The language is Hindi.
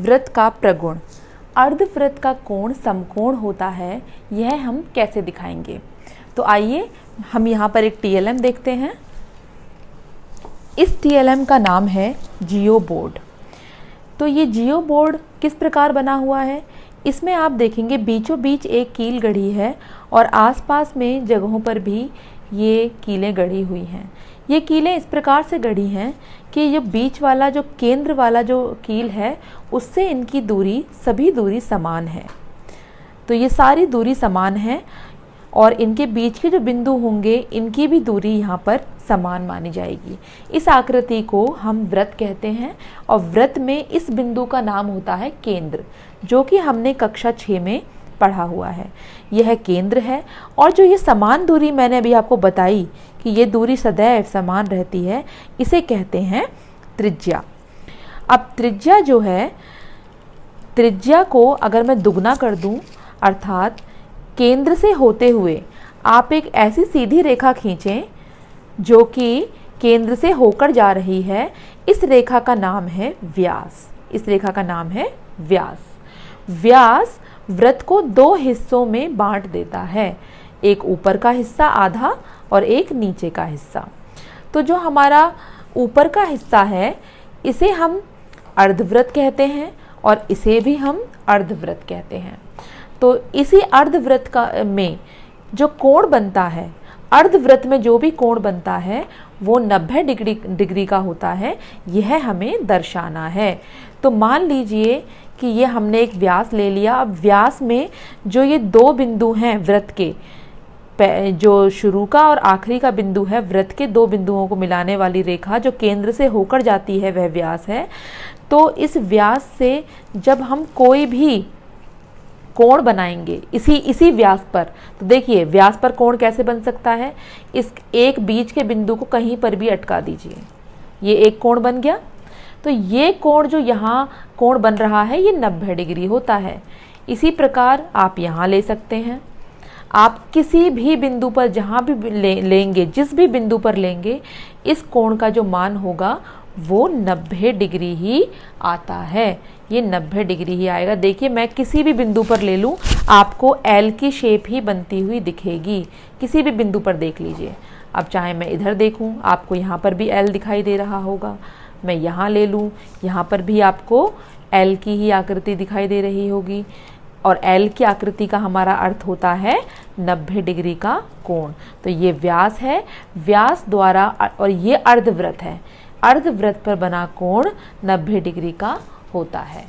वृत्त का प्रगुण। अर्धवृत्त का कोण समकोण होता है, यह हम कैसे दिखाएंगे? तो आइए हम यहाँ पर एक टीएलएम देखते हैं। इस टीएलएम का नाम है जियो बोर्ड। तो ये जियो बोर्ड किस प्रकार बना हुआ है? इसमें आप देखेंगे बीचों बीच एक कील गढ़ी है और आसपास में जगहों पर भी ये कीलें गढ़ी हुई हैं। ये कीलें इस प्रकार से गढ़ी हैं कि ये बीच वाला जो केंद्र वाला जो कील है उससे इनकी दूरी, सभी दूरी समान है। तो ये सारी दूरी समान है और इनके बीच के जो बिंदु होंगे इनकी भी दूरी यहाँ पर समान मानी जाएगी। इस आकृति को हम वृत्त कहते हैं और वृत्त में इस बिंदु का नाम होता है केंद्र, जो कि हमने कक्षा 6 में पढ़ा हुआ है। यह केंद्र है और जो ये समान दूरी मैंने अभी आपको बताई कि ये दूरी सदैव समान रहती है, इसे कहते हैं त्रिज्या। अब त्रिज्या जो है, त्रिज्या को अगर मैं दुगना कर दूं, अर्थात केंद्र से होते हुए आप एक ऐसी सीधी रेखा खींचें जो कि केंद्र से होकर जा रही है, इस रेखा का नाम है व्यास। इस रेखा का नाम है व्यास। व्यास वृत्त को दो हिस्सों में बांट देता है, एक ऊपर का हिस्सा आधा और एक नीचे का हिस्सा। तो जो हमारा ऊपर का हिस्सा है इसे हम अर्धवृत्त कहते हैं और इसे भी हम अर्धवृत्त कहते हैं। तो इसी अर्धवृत्त का में जो कोण बनता है, अर्धवृत्त में जो भी कोण बनता है वो 90 डिग्री का होता है, यह हमें दर्शाना है। तो मान लीजिए कि ये हमने एक व्यास ले लिया। अब व्यास में जो ये दो बिंदु हैं वृत्त के, जो शुरू का और आखिरी का बिंदु है, वृत्त के दो बिंदुओं को मिलाने वाली रेखा जो केंद्र से होकर जाती है वह व्यास है। तो इस व्यास से जब हम कोई भी कोण बनाएंगे इसी व्यास पर, तो देखिए व्यास पर कोण कैसे बन सकता है? इस एक बीच के बिंदु को कहीं पर भी अटका दीजिए, ये एक कोण बन गया। तो ये कोण जो यहाँ कोण बन रहा है ये 90 डिग्री होता है। इसी प्रकार आप यहाँ ले सकते हैं। आप किसी भी बिंदु पर जहाँ भी लेंगे, जिस भी बिंदु पर लेंगे, इस कोण का जो मान होगा वो 90 डिग्री ही आता है। ये 90 डिग्री ही आएगा। देखिए मैं किसी भी बिंदु पर ले लूँ, आपको एल की शेप ही बनती हुई दिखेगी। किसी भी बिंदु पर देख लीजिए। अब चाहे मैं इधर देखूँ, आपको यहाँ पर भी एल दिखाई दे रहा होगा। मैं यहाँ ले लूँ, यहाँ पर भी आपको एल की ही आकृति दिखाई दे रही होगी। और एल की आकृति का हमारा अर्थ होता है 90 डिग्री का कोण। तो ये व्यास है, व्यास द्वारा, और ये अर्धवृत्त है, अर्धवृत्त पर बना कोण 90 डिग्री का होता है।